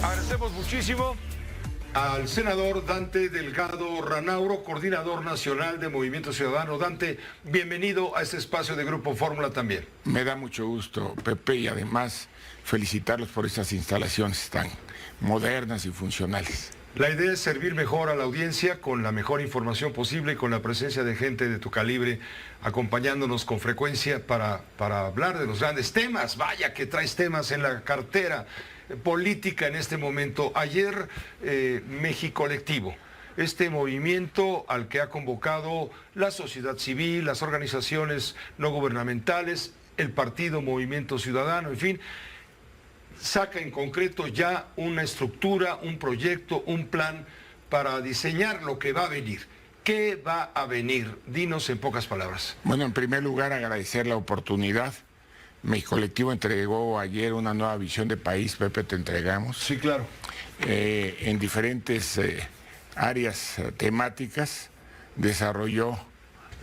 Agradecemos muchísimo al senador Dante Delgado Ranauro, coordinador nacional de Movimiento Ciudadano. Dante, bienvenido a este espacio de Grupo Fórmula también. Me da mucho gusto, Pepe, y además felicitarlos por estas instalaciones tan modernas y funcionales. La idea es servir mejor a la audiencia con la mejor información posible y con la presencia de gente de tu calibre acompañándonos con frecuencia para hablar de los grandes temas. Vaya que traes temas en la cartera política en este momento. Ayer, México Colectivo, este movimiento al que ha convocado la sociedad civil, las organizaciones no gubernamentales, el partido Movimiento Ciudadano, en fin, saca en concreto ya una estructura, un proyecto, un plan para diseñar lo que va a venir. ¿Qué va a venir? Dinos en pocas palabras. Bueno, en primer lugar, agradecer la oportunidad. México Colectivo entregó ayer una nueva visión de país, Pepe, te entregamos. Sí, claro. En diferentes áreas temáticas desarrolló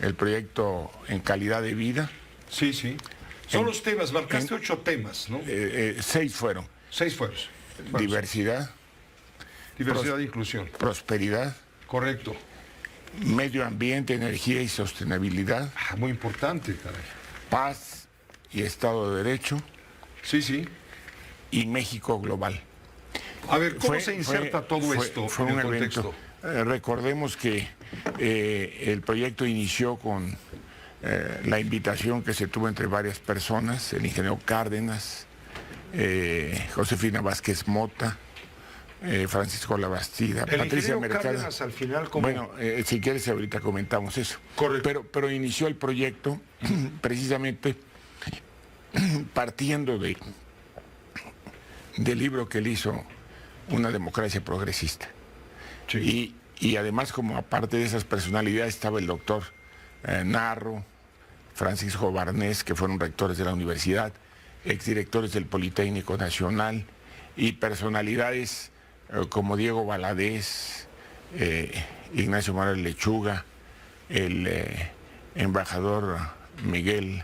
el proyecto en calidad de vida. Sí, sí. Son los temas, marcaste 8 temas, ¿no? 6 fueron. 6 fueron. Diversidad. Diversidad e inclusión. Prosperidad. Correcto. Medio ambiente, energía y sostenibilidad. Muy importante, caray. Paz y Estado de Derecho. Sí, sí. Y México global. A ver, ¿cómo se inserta todo esto fue en un el contexto? Recordemos que el proyecto inició con la invitación que se tuvo entre varias personas, el ingeniero Cárdenas, Josefina Vázquez Mota, Francisco Labastida, Patricia Mercado. Cárdenas al final, ¿cómo? Bueno, si quieres ahorita comentamos eso. Correcto. Pero inició el proyecto precisamente partiendo del libro que él hizo, Una democracia progresista. Sí. Y además, como aparte de esas personalidades, estaba el doctor Narro, Francisco Barnés, que fueron rectores de la universidad, exdirectores del Politécnico Nacional, y personalidades como Diego Valadez, Ignacio Morales Lechuga, el embajador Miguel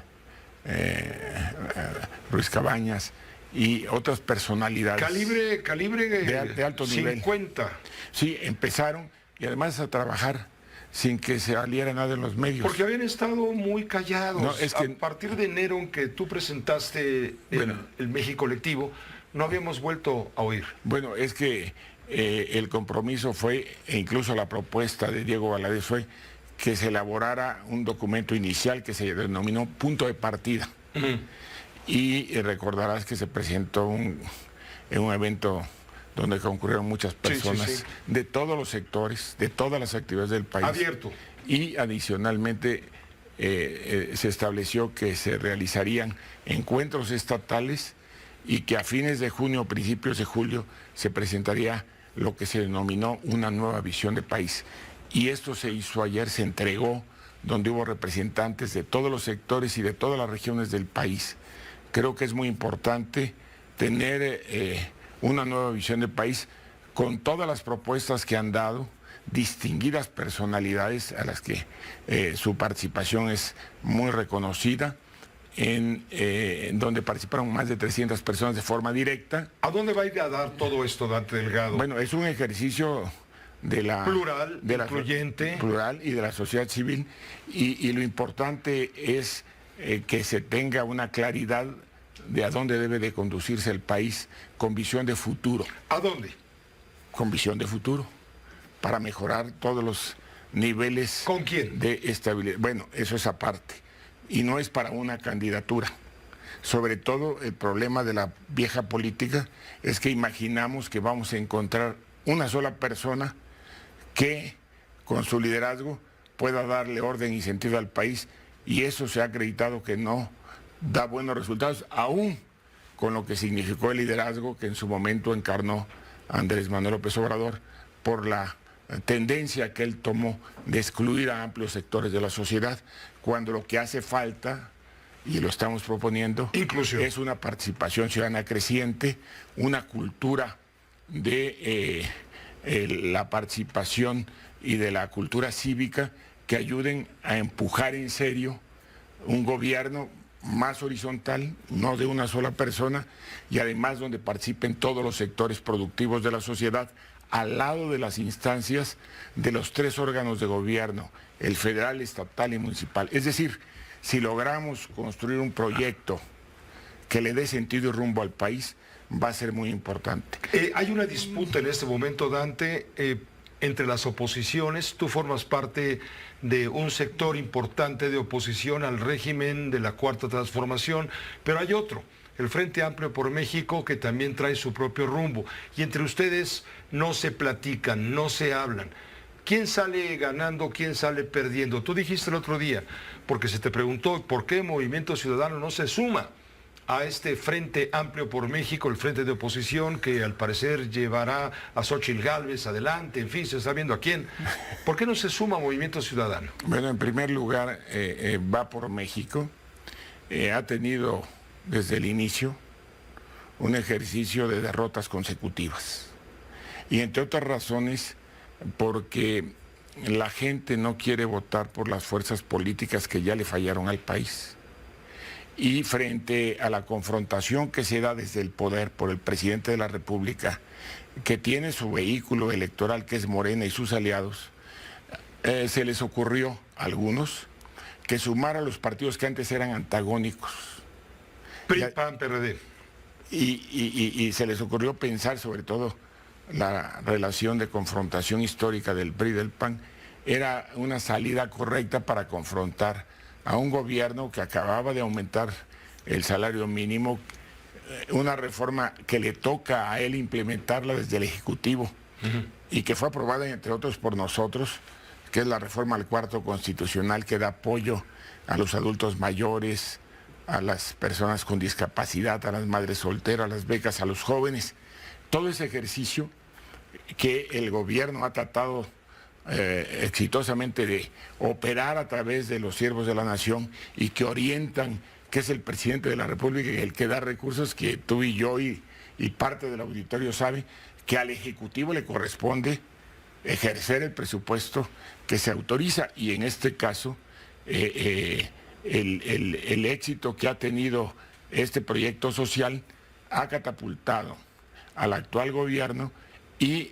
Ruiz Cabañas y otras personalidades. Calibre de alto nivel. 50. Sí, empezaron y además a trabajar sin que se saliera nada en los medios. Porque habían estado muy callados. No, es que, a partir de enero en que tú presentaste el México Colectivo, no habíamos vuelto a oír. Bueno, es que el compromiso fue, e incluso la propuesta de Diego Valadez fue, que se elaborara un documento inicial que se denominó punto de partida. Y recordarás que se presentó en un evento donde concurrieron muchas personas de todos los sectores, de todas las actividades del país. Abierto. Y adicionalmente se estableció que se realizarían encuentros estatales y que a fines de junio o principios de julio se presentaría lo que se denominó una nueva visión de país. Y esto se hizo ayer, se entregó, donde hubo representantes de todos los sectores y de todas las regiones del país. Creo que es muy importante tener una nueva visión de país con todas las propuestas que han dado, distinguidas personalidades a las que su participación es muy reconocida, en donde participaron más de 300 personas de forma directa. ¿A dónde va a ir a dar todo esto, Dante Delgado? Bueno, es un ejercicio de la plural, incluyente, plural y de la sociedad civil, y lo importante es que se tenga una claridad de a dónde debe de conducirse el país con visión de futuro. ¿A dónde? Con visión de futuro, para mejorar todos los niveles. ¿Con quién? De estabilidad. Bueno, eso es aparte, y no es para una candidatura. Sobre todo el problema de la vieja política es que imaginamos que vamos a encontrar una sola persona que con su liderazgo pueda darle orden y sentido al país, y eso se ha acreditado que no da buenos resultados, aún con lo que significó el liderazgo que en su momento encarnó Andrés Manuel López Obrador, por la tendencia que él tomó de excluir a amplios sectores de la sociedad, cuando lo que hace falta, y lo estamos proponiendo, inclusión, es una participación ciudadana creciente, una cultura de la participación y de la cultura cívica que ayuden a empujar en serio un gobierno más horizontal, no de una sola persona, y además donde participen todos los sectores productivos de la sociedad, al lado de las instancias de los 3 órganos de gobierno, el federal, estatal y municipal. Es decir, si logramos construir un proyecto que le dé sentido y rumbo al país, va a ser muy importante. Hay una disputa en este momento, Dante, entre las oposiciones. Tú formas parte de un sector importante de oposición al régimen de la Cuarta Transformación, pero hay otro, el Frente Amplio por México, que también trae su propio rumbo. Y entre ustedes no se platican, no se hablan. ¿Quién sale ganando, quién sale perdiendo? Tú dijiste el otro día, porque se te preguntó por qué Movimiento Ciudadano no se suma a este Frente Amplio por México, el frente de oposición que al parecer llevará a Xóchitl Gálvez adelante, en fin, se está viendo a quién. ¿Por qué no se suma a Movimiento Ciudadano? Bueno, en primer lugar, Va por México ha tenido desde el inicio un ejercicio de derrotas consecutivas. Y entre otras razones, porque la gente no quiere votar por las fuerzas políticas que ya le fallaron al país. Y frente a la confrontación que se da desde el poder por el presidente de la República, que tiene su vehículo electoral, que es Morena y sus aliados, se les ocurrió a algunos que sumar a los partidos que antes eran antagónicos. PRI, PAN, PRD. Y se les ocurrió pensar, sobre todo, la relación de confrontación histórica del PRI y del PAN, era una salida correcta para confrontar a un gobierno que acababa de aumentar el salario mínimo, una reforma que le toca a él implementarla desde el Ejecutivo y que fue aprobada, entre otros, por nosotros, que es la reforma al cuarto constitucional que da apoyo a los adultos mayores, a las personas con discapacidad, a las madres solteras, a las becas, a los jóvenes. Todo ese ejercicio que el gobierno ha tratado exitosamente de operar a través de los siervos de la nación y que orientan, que es el presidente de la República el que da recursos, que tú y yo y parte del auditorio sabe que al Ejecutivo le corresponde ejercer el presupuesto que se autoriza, y en este caso el éxito que ha tenido este proyecto social ha catapultado al actual gobierno, y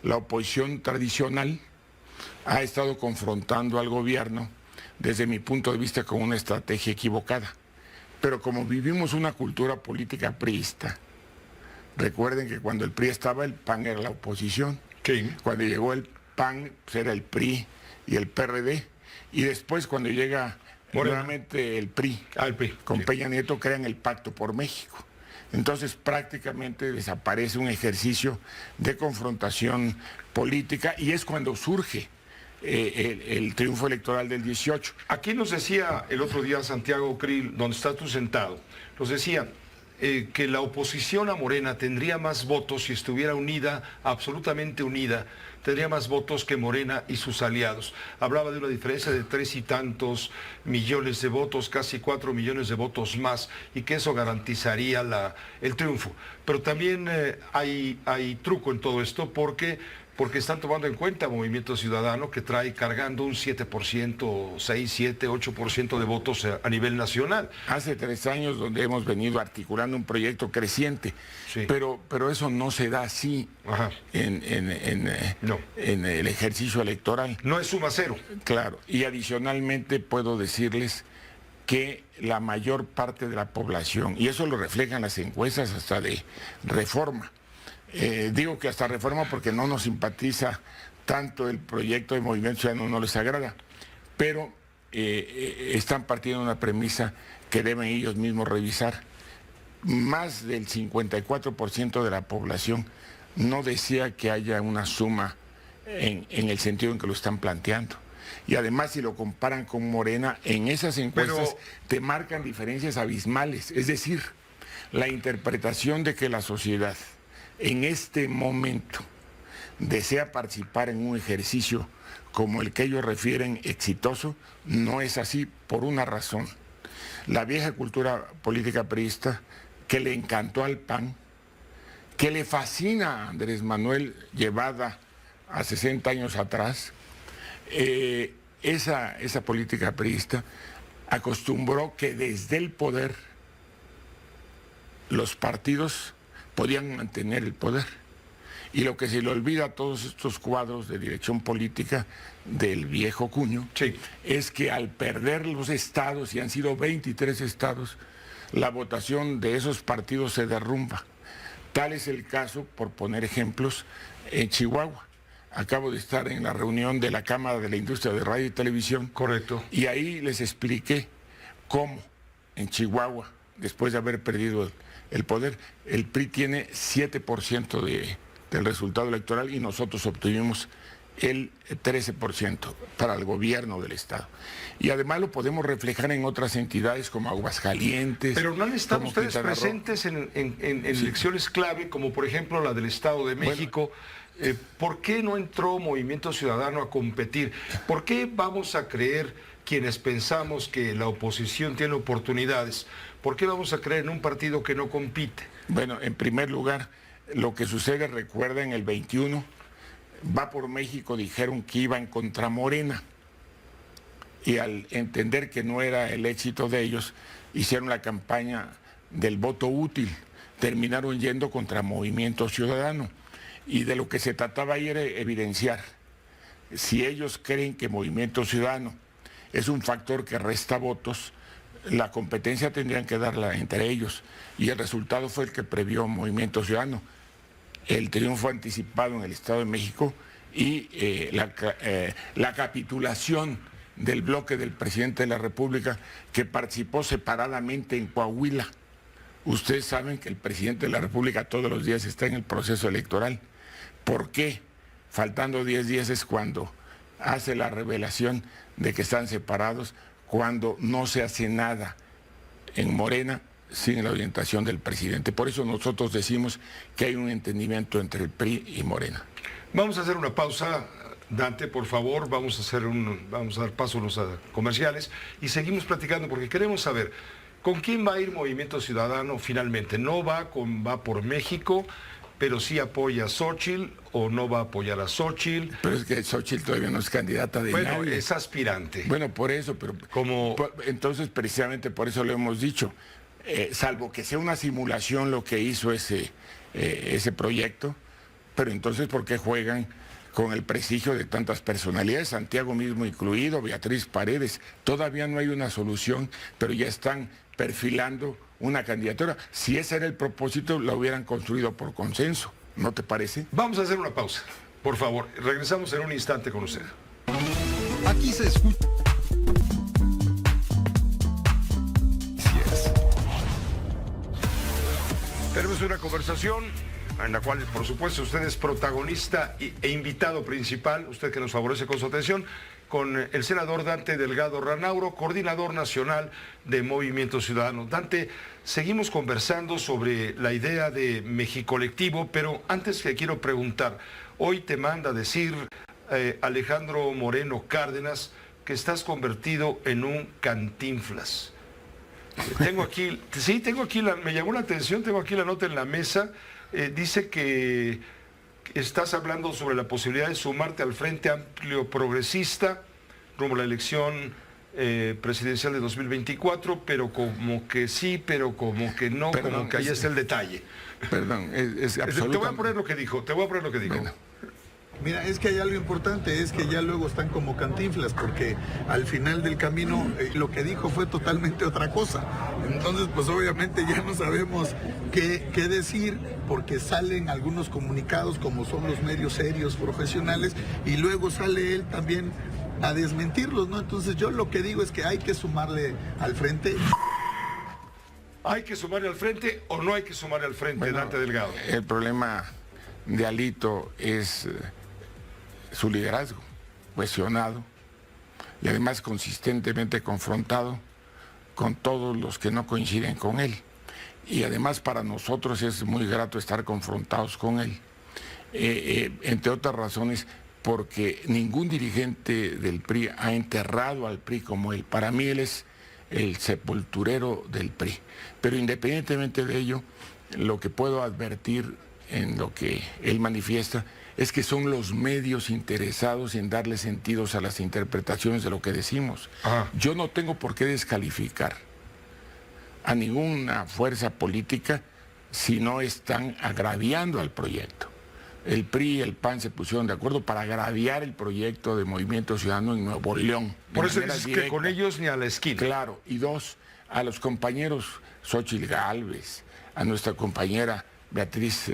la oposición tradicional ha estado confrontando al gobierno, desde mi punto de vista, con una estrategia equivocada. Pero como vivimos una cultura política priista, recuerden que cuando el PRI estaba, el PAN era la oposición. Sí. Cuando llegó el PAN, pues era el PRI y el PRD. Y después, cuando llega nuevamente el PRI, con Peña Nieto, crean el Pacto por México. Entonces prácticamente desaparece un ejercicio de confrontación política, y es cuando surge el triunfo electoral del 18. Aquí nos decía el otro día Santiago Krill, donde estás tú sentado, nos decía que la oposición a Morena tendría más votos si estuviera unida, absolutamente unida, tendría más votos que Morena y sus aliados. Hablaba de una diferencia de 3 y tantos millones de votos, casi 4 millones de votos más, y que eso garantizaría el triunfo. Pero también hay truco en todo esto, porque están tomando en cuenta Movimiento Ciudadano, que trae cargando un 7%, 6, 7, 8% de votos a nivel nacional. Hace 3 años donde hemos venido articulando un proyecto creciente, sí. pero eso no se da así en el ejercicio electoral. No es suma cero. Claro, y adicionalmente puedo decirles que la mayor parte de la población, y eso lo reflejan las encuestas hasta de Reforma, digo que hasta Reforma porque no nos simpatiza tanto el proyecto de Movimiento Ciudadano, no les agrada, pero están partiendo de una premisa que deben ellos mismos revisar. Más del 54% de la población no desea que haya una suma en el sentido en que lo están planteando. Y además, si lo comparan con Morena, en esas encuestas te marcan diferencias abismales. Es decir, la interpretación de que la sociedad en este momento desea participar en un ejercicio como el que ellos refieren exitoso, no es así, por una razón. La vieja cultura política priista, que le encantó al PAN, que le fascina a Andrés Manuel, llevada a 60 años atrás, esa política priista acostumbró que desde el poder los partidos podían mantener el poder. Y lo que se le olvida a todos estos cuadros de dirección política del viejo cuño Sí. es que al perder los estados, y han sido 23 estados, la votación de esos partidos se derrumba. Tal es el caso, por poner ejemplos, en Chihuahua. Acabo de estar en la reunión de la Cámara de la Industria de Radio y Televisión. Correcto. Y ahí les expliqué cómo en Chihuahua, después de haber perdido el poder, el PRI tiene 7% del resultado electoral y nosotros obtuvimos el 13% para el gobierno del Estado. Y además lo podemos reflejar en otras entidades como Aguascalientes. Pero no han estado como ustedes Quintana Roo. presentes en elecciones clave, como por ejemplo la del Estado de México. ¿Por qué no entró Movimiento Ciudadano a competir? ¿Por qué vamos a creer, quienes pensamos que la oposición tiene oportunidades, por qué vamos a creer en un partido que no compite? Bueno, en primer lugar, lo que sucede, recuerda, en el 21, Va por México dijeron que iban contra Morena. Y al entender que no era el éxito de ellos, hicieron la campaña del voto útil. Terminaron yendo contra Movimiento Ciudadano. Y de lo que se trataba ahí era evidenciar, si ellos creen que Movimiento Ciudadano es un factor que resta votos, la competencia tendrían que darla entre ellos. Y el resultado fue el que previó Movimiento Ciudadano. El triunfo anticipado en el Estado de México y la capitulación del bloque del presidente de la República, que participó separadamente en Coahuila. Ustedes saben que el presidente de la República todos los días está en el proceso electoral. ¿Por qué? Faltando 10 días es cuando hace la revelación de que están separados, cuando no se hace nada en Morena sin la orientación del presidente. Por eso nosotros decimos que hay un entendimiento entre el PRI y Morena. Vamos a hacer una pausa, Dante, por favor. Vamos a dar paso a los comerciales y seguimos platicando porque queremos saber con quién va a ir Movimiento Ciudadano finalmente. No va por México, pero sí apoya a Xóchitl, o no va a apoyar a Xóchitl. Pero es que Xóchitl todavía no es candidata de nadie. Bueno, es aspirante. Bueno, por eso, pero entonces precisamente por eso lo hemos dicho. Salvo que sea una simulación lo que hizo ese proyecto, pero entonces ¿por qué juegan con el prestigio de tantas personalidades? Santiago mismo incluido, Beatriz Paredes. Todavía no hay una solución, pero ya están perfilando una candidatura. Si ese era el propósito, la hubieran construido por consenso, ¿no te parece? Vamos a hacer una pausa, por favor. Regresamos en un instante con usted. Aquí se escucha. Tenemos una conversación en la cual, por supuesto, usted es protagonista e invitado principal, usted que nos favorece con su atención, con el senador Dante Delgado Ranauro, coordinador nacional de Movimiento Ciudadano. Dante, seguimos conversando sobre la idea de Mexicolectivo, pero antes que quiero preguntar, hoy te manda decir Alejandro Moreno Cárdenas que estás convertido en un Cantinflas. Tengo aquí, me llamó la atención, tengo aquí la nota en la mesa, dice que estás hablando sobre la posibilidad de sumarte al Frente Amplio Progresista rumbo a la elección presidencial de 2024, pero como que sí, pero como que no, Perdón, como que ahí está el detalle. Perdón, es Te absolutamente... voy a poner lo que dijo, Bueno. Mira, es que hay algo importante, es que ya luego están como Cantinflas, porque al final del camino lo que dijo fue totalmente otra cosa. Entonces, pues obviamente ya no sabemos qué decir, porque salen algunos comunicados, como son los medios serios, profesionales, y luego sale él también a desmentirlos, ¿no? Entonces yo lo que digo es que hay que sumarle al frente. ¿Hay que sumarle al frente o no hay que sumarle al frente, Bueno, Dante Delgado? El problema de Alito es su liderazgo, cuestionado y además consistentemente confrontado con todos los que no coinciden con él. Y además para nosotros es muy grato estar confrontados con él, entre otras razones porque ningún dirigente del PRI ha enterrado al PRI como él. Para mí él es el sepulturero del PRI. Pero independientemente de ello, lo que puedo advertir en lo que él manifiesta es que son los medios interesados en darle sentidos a las interpretaciones de lo que decimos. Ajá. Yo no tengo por qué descalificar a ninguna fuerza política si no están agraviando al proyecto. El PRI y el PAN se pusieron de acuerdo para agraviar el proyecto de Movimiento Ciudadano en Nuevo León. Por eso dices que con ellos ni a la esquina. Claro, y dos, a los compañeros Xóchitl Gálvez, a nuestra compañera Beatriz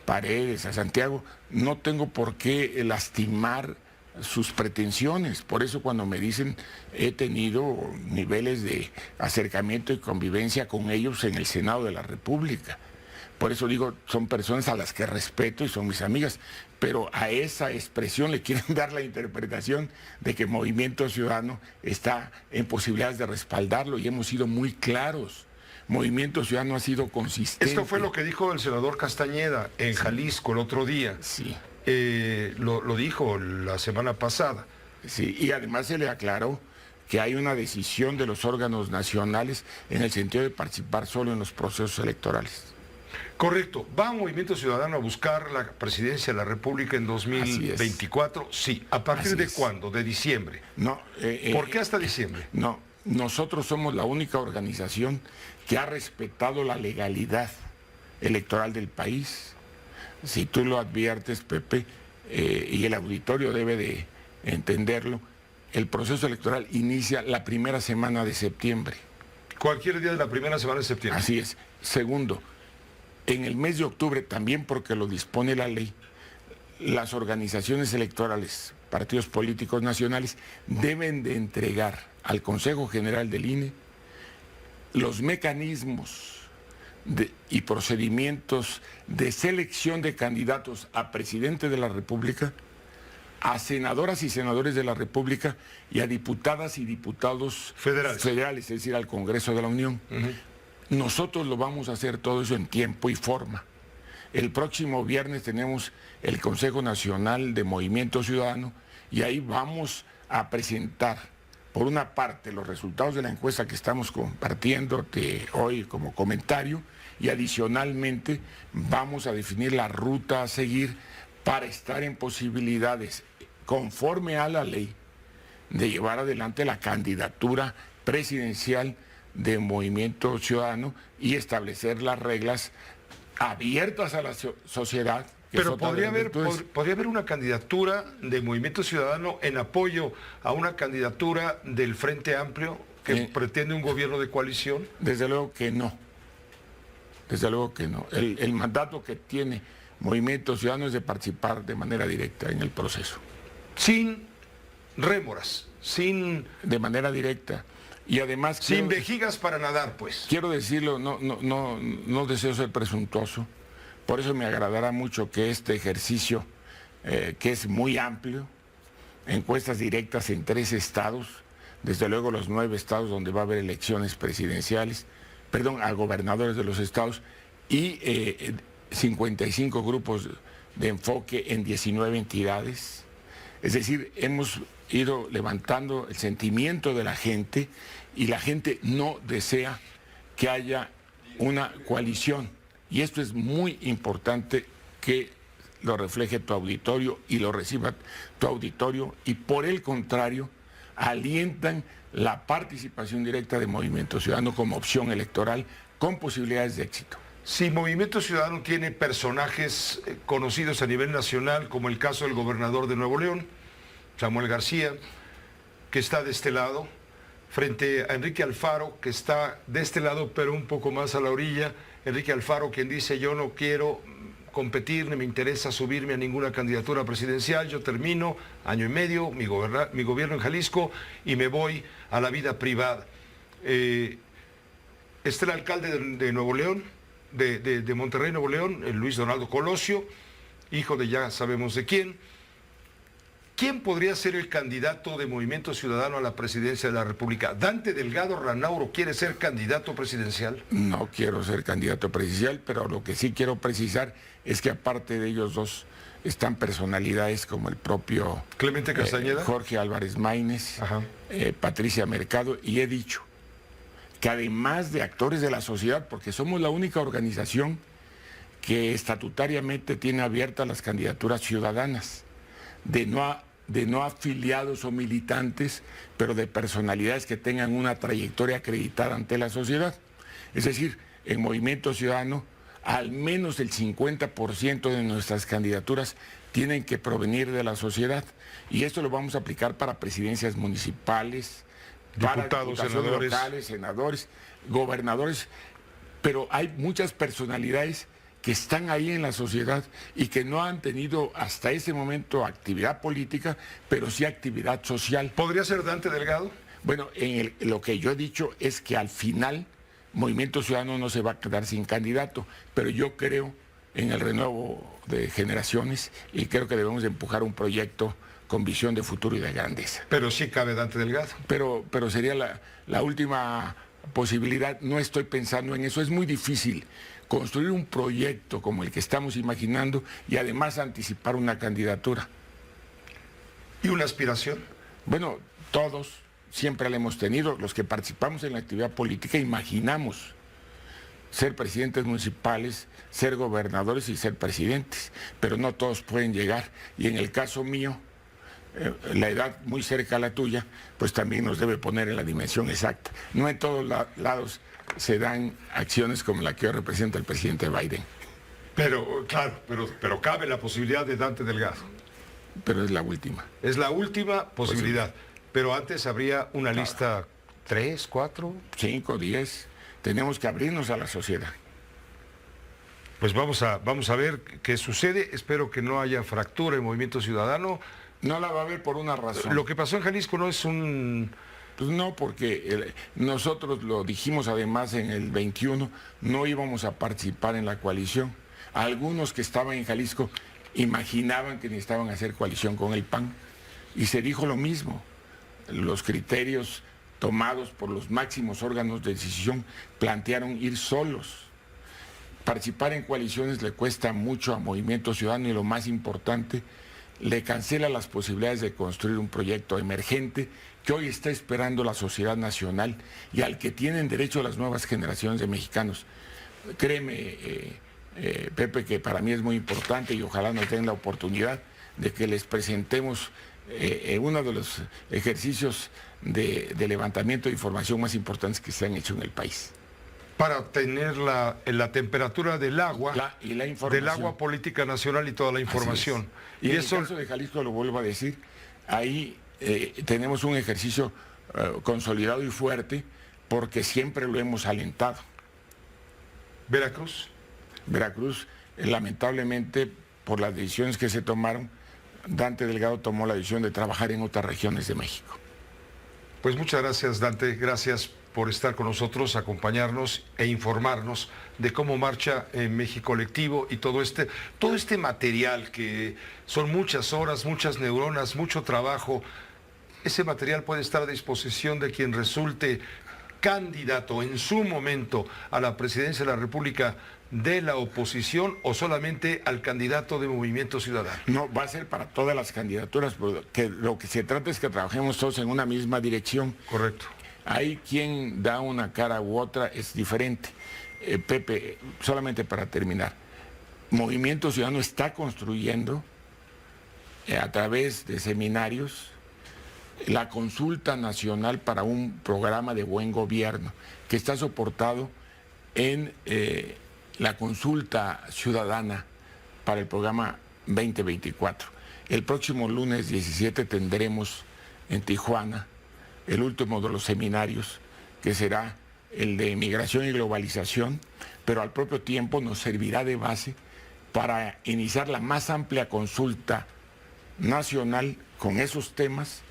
Paredes, a Santiago, no tengo por qué lastimar sus pretensiones. Por eso cuando me dicen, he tenido niveles de acercamiento y convivencia con ellos en el Senado de la República. Por eso digo, son personas a las que respeto y son mis amigas, pero a esa expresión le quieren dar la interpretación de que Movimiento Ciudadano está en posibilidades de respaldarlo, y hemos sido muy claros. Movimiento Ciudadano ha sido consistente. Esto fue lo que dijo el senador Castañeda en Jalisco el otro día. Sí. Lo dijo la semana pasada. Sí, y además se le aclaró que hay una decisión de los órganos nacionales en el sentido de participar solo en los procesos electorales. Correcto. ¿Va Movimiento Ciudadano a buscar la presidencia de la República en 2024? Sí. ¿A partir de cuándo? ¿De diciembre? No. ¿Por qué hasta diciembre? No. Nosotros somos la única organización que ha respetado la legalidad electoral del país. Si tú lo adviertes, Pepe, y el auditorio debe de entenderlo, el proceso electoral inicia la primera semana de septiembre. Cualquier día de la primera semana de septiembre. Así es. Segundo, en el mes de octubre, también porque lo dispone la ley, las organizaciones electorales, partidos políticos nacionales, deben de entregar al Consejo General del INE los mecanismos y procedimientos de selección de candidatos a presidente de la República, a senadoras y senadores de la República y a diputadas y diputados federales, es decir, al Congreso de la Unión. Nosotros lo vamos a hacer todo eso en tiempo y forma. El próximo viernes tenemos el Consejo Nacional de Movimiento Ciudadano y ahí vamos a presentar, por una parte, los resultados de la encuesta que estamos compartiéndote hoy como comentario, y adicionalmente vamos a definir la ruta a seguir para estar en posibilidades, conforme a la ley, de llevar adelante la candidatura presidencial de Movimiento Ciudadano y establecer las reglas abiertas a la sociedad. Pero podría haber una candidatura de Movimiento Ciudadano en apoyo a una candidatura del Frente Amplio que pretende un gobierno de coalición. Desde luego que no. Desde luego que no. El mandato que tiene Movimiento Ciudadano es de participar de manera directa en el proceso. Sin rémoras, de manera directa. Y además... Sin vejigas para nadar, pues. Quiero decirlo, no deseo ser presuntuoso. Por eso me agradará mucho que este ejercicio, que es muy amplio, encuestas directas en 3 estados, desde luego los 9 estados donde va a haber elecciones presidenciales, a gobernadores de los estados, y 55 grupos de enfoque en 19 entidades. Es decir, hemos ido levantando el sentimiento de la gente, y la gente no desea que haya una coalición. Y esto es muy importante que lo refleje tu auditorio y lo reciba tu auditorio, y por el contrario, alientan la participación directa de Movimiento Ciudadano como opción electoral con posibilidades de éxito. Si Movimiento Ciudadano tiene personajes conocidos a nivel nacional, como el caso del gobernador de Nuevo León, Samuel García, que está de este lado, frente a Enrique Alfaro, que está de este lado pero un poco más a la orilla. Enrique Alfaro, quien dice: yo no quiero competir, ni me interesa subirme a ninguna candidatura presidencial, yo termino año y medio mi gobierno en Jalisco y me voy a la vida privada. Está el alcalde de Nuevo León, de Monterrey, Nuevo León, el Luis Donaldo Colosio, hijo de ya sabemos de quién. ¿Quién podría ser el candidato de Movimiento Ciudadano a la presidencia de la República? ¿Dante Delgado Ranauro quiere ser candidato presidencial? No quiero ser candidato presidencial, pero lo que sí quiero precisar es que aparte de ellos dos están personalidades como el propio Clemente Castañeda, Jorge Álvarez Maínez, Patricia Mercado, y he dicho que además de actores de la sociedad, porque somos la única organización que estatutariamente tiene abiertas las candidaturas ciudadanas, de no afiliados o militantes, pero de personalidades que tengan una trayectoria acreditada ante la sociedad. Es decir, en Movimiento Ciudadano, al menos el 50% de nuestras candidaturas tienen que provenir de la sociedad. Y esto lo vamos a aplicar para presidencias municipales, diputados, para diputaciones senadores, locales, senadores, gobernadores, pero hay muchas personalidades que están ahí en la sociedad y que no han tenido hasta ese momento actividad política, pero sí actividad social. ¿Podría ser Dante Delgado? Bueno, lo que yo he dicho es que al final Movimiento Ciudadano no se va a quedar sin candidato, pero yo creo en el renuevo de generaciones y creo que debemos empujar un proyecto con visión de futuro y de grandeza. Pero sí cabe Dante Delgado. Pero sería la última posibilidad. No estoy pensando en eso. Es muy difícil construir un proyecto como el que estamos imaginando y además anticipar una candidatura. ¿Y una aspiración? Bueno, todos siempre la hemos tenido. Los que participamos en la actividad política imaginamos ser presidentes municipales, ser gobernadores y ser presidentes, pero no todos pueden llegar. Y en el caso mío, la edad muy cerca a la tuya, pues también nos debe poner en la dimensión exacta. No en todos lados se dan acciones como la que hoy representa el presidente Biden. Pero, claro, pero cabe la posibilidad de Dante Delgado. Pero es la última. Es la última posibilidad. Pero antes habría una lista 3, 4... 5, 10. Tenemos que abrirnos a la sociedad. Pues vamos a ver qué sucede. Espero que no haya fractura en Movimiento Ciudadano. No la va a haber por una razón. Lo que pasó en Jalisco no es un... Pues no, porque nosotros lo dijimos además en el 21, no íbamos a participar en la coalición. Algunos que estaban en Jalisco imaginaban que necesitaban hacer coalición con el PAN y se dijo lo mismo. Los criterios tomados por los máximos órganos de decisión plantearon ir solos. Participar en coaliciones le cuesta mucho a Movimiento Ciudadano y lo más importante, le cancela las posibilidades de construir un proyecto emergente que hoy está esperando la sociedad nacional y al que tienen derecho las nuevas generaciones de mexicanos. Créeme, Pepe, que para mí es muy importante y ojalá nos den la oportunidad de que les presentemos uno de los ejercicios de levantamiento de información más importantes que se han hecho en el país. Para obtener la temperatura del agua, del agua política nacional y toda la información. Y en eso, el caso de Jalisco, lo vuelvo a decir, ahí tenemos un ejercicio consolidado y fuerte porque siempre lo hemos alentado. ¿Veracruz? Veracruz, lamentablemente, por las decisiones que se tomaron, Dante Delgado tomó la decisión de trabajar en otras regiones de México. Pues muchas gracias, Dante. Gracias por estar con nosotros, acompañarnos e informarnos de cómo marcha México Colectivo y todo este material que son muchas horas, muchas neuronas, mucho trabajo. Ese material puede estar a disposición de quien resulte candidato en su momento a la presidencia de la República de la oposición o solamente al candidato de Movimiento Ciudadano. No, va a ser para todas las candidaturas, porque lo que se trata es que trabajemos todos en una misma dirección. Correcto. Hay quien da una cara u otra, es diferente. Pepe, solamente para terminar, Movimiento Ciudadano está construyendo a través de seminarios la consulta nacional para un programa de buen gobierno que está soportado en la consulta ciudadana para el programa 2024. El próximo lunes 17 tendremos en Tijuana el último de los seminarios, que será el de migración y globalización, pero al propio tiempo nos servirá de base para iniciar la más amplia consulta nacional con esos temas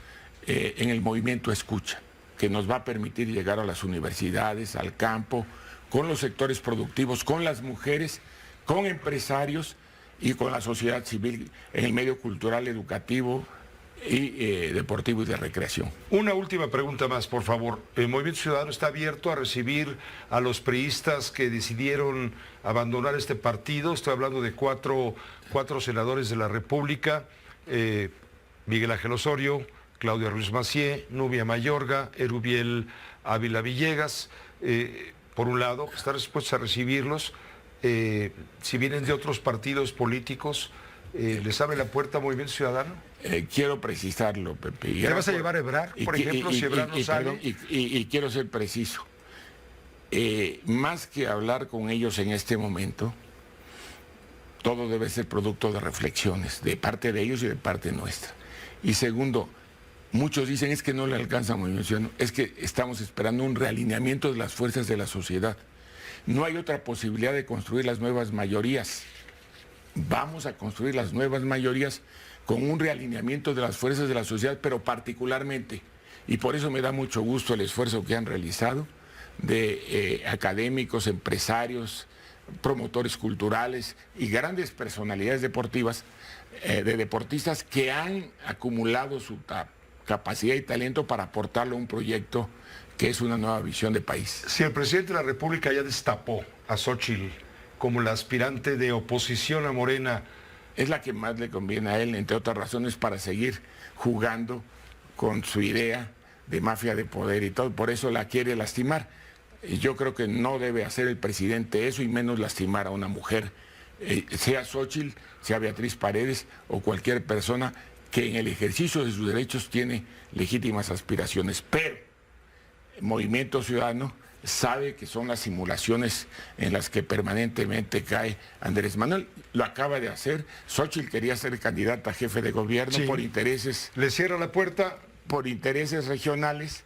en el movimiento Escucha, que nos va a permitir llegar a las universidades, al campo, con los sectores productivos, con las mujeres, con empresarios y con la sociedad civil en el medio cultural, educativo y deportivo y de recreación. Una última pregunta más, por favor. ¿El Movimiento Ciudadano está abierto a recibir a los priistas que decidieron abandonar este partido? Estoy hablando de cuatro senadores de la República, Miguel Ángel Osorio, Claudia Ruiz Massieu, Nubia Mayorga, Erubiel Ávila Villegas. Por un lado, está dispuesto a recibirlos. si vienen de otros partidos políticos, ¿les abre la puerta a Movimiento Ciudadano? Quiero precisarlo, Pepe. ¿Te vas a llevar a Ebrard, por ejemplo, si Ebrard no sale? Y quiero ser preciso. Más que hablar con ellos en este momento, todo debe ser producto de reflexiones, de parte de ellos y de parte nuestra. Y segundo, muchos dicen es que no le alcanza a Movimiento Ciudadano, es que estamos esperando un realineamiento de las fuerzas de la sociedad. No hay otra posibilidad de construir las nuevas mayorías. Vamos a construir las nuevas mayorías con un realineamiento de las fuerzas de la sociedad, pero particularmente, y por eso me da mucho gusto el esfuerzo que han realizado, de académicos, empresarios, promotores culturales y grandes personalidades deportivas, de deportistas que han acumulado su capacidad y talento para aportarlo a un proyecto que es una nueva visión de país. Si el presidente de la República ya destapó a Xóchitl como la aspirante de oposición a Morena, es la que más le conviene a él, entre otras razones, para seguir jugando con su idea de mafia de poder y todo, por eso la quiere lastimar. Yo creo que no debe hacer el presidente eso y menos lastimar a una mujer, sea Xóchitl, sea Beatriz Paredes o cualquier persona que en el ejercicio de sus derechos tiene legítimas aspiraciones. Pero Movimiento Ciudadano sabe que son las simulaciones en las que permanentemente cae Andrés Manuel. Lo acaba de hacer. Xóchitl quería ser candidata a jefe de gobierno, sí, por intereses. ¿Le cierra la puerta? Por intereses regionales.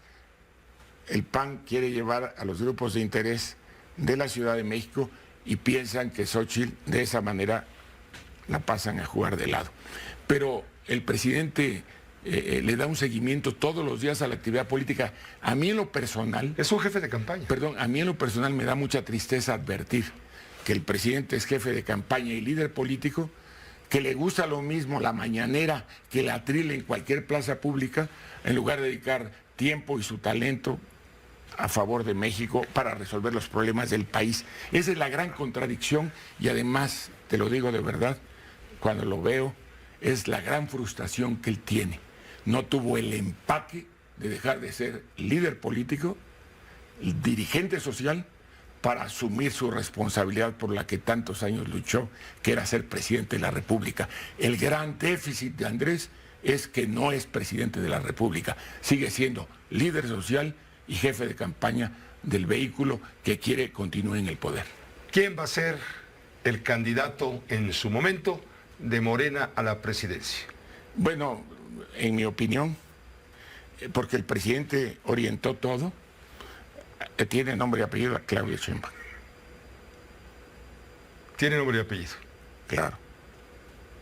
El PAN quiere llevar a los grupos de interés de la Ciudad de México y piensan que Xóchitl de esa manera la pasan a jugar de lado. Pero el presidente le da un seguimiento todos los días a la actividad política. A mí en lo personal... Es un jefe de campaña. Perdón, a mí en lo personal me da mucha tristeza advertir que el presidente es jefe de campaña y líder político, que le gusta lo mismo la mañanera que la tril en cualquier plaza pública, en lugar de dedicar tiempo y su talento a favor de México para resolver los problemas del país. Esa es la gran contradicción y además, te lo digo de verdad, cuando lo veo, es la gran frustración que él tiene. No tuvo el empaque de dejar de ser líder político, dirigente social, para asumir su responsabilidad por la que tantos años luchó, que era ser presidente de la República. El gran déficit de Andrés es que no es presidente de la República, sigue siendo líder social y jefe de campaña del vehículo que quiere continuar en el poder. ¿Quién va a ser el candidato en su momento de Morena a la presidencia? Bueno, en mi opinión, porque el presidente orientó todo, tiene nombre y apellido a Claudia Sheinbaum. ¿Tiene nombre y apellido? Claro.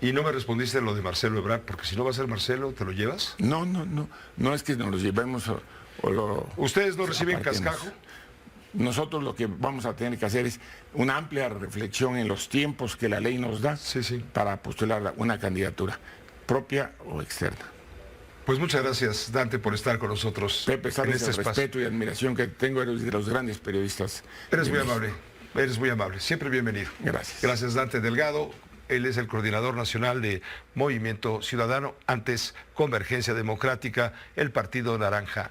¿Y no me respondiste lo de Marcelo Ebrard? Porque si no va a ser Marcelo, ¿te lo llevas? No es que nos lo llevemos o lo... ¿Ustedes no reciben cascajo? Nosotros lo que vamos a tener que hacer es una amplia reflexión en los tiempos que la ley nos da, sí, para postular una candidatura propia o externa. Pues muchas gracias, Dante, por estar con nosotros. Pepe, sabes el respeto y admiración que tengo de los grandes periodistas. Eres muy amable, eres muy amable. Siempre bienvenido. Gracias. Gracias, Dante Delgado. Él es el coordinador nacional de Movimiento Ciudadano, antes Convergencia Democrática, el Partido Naranja.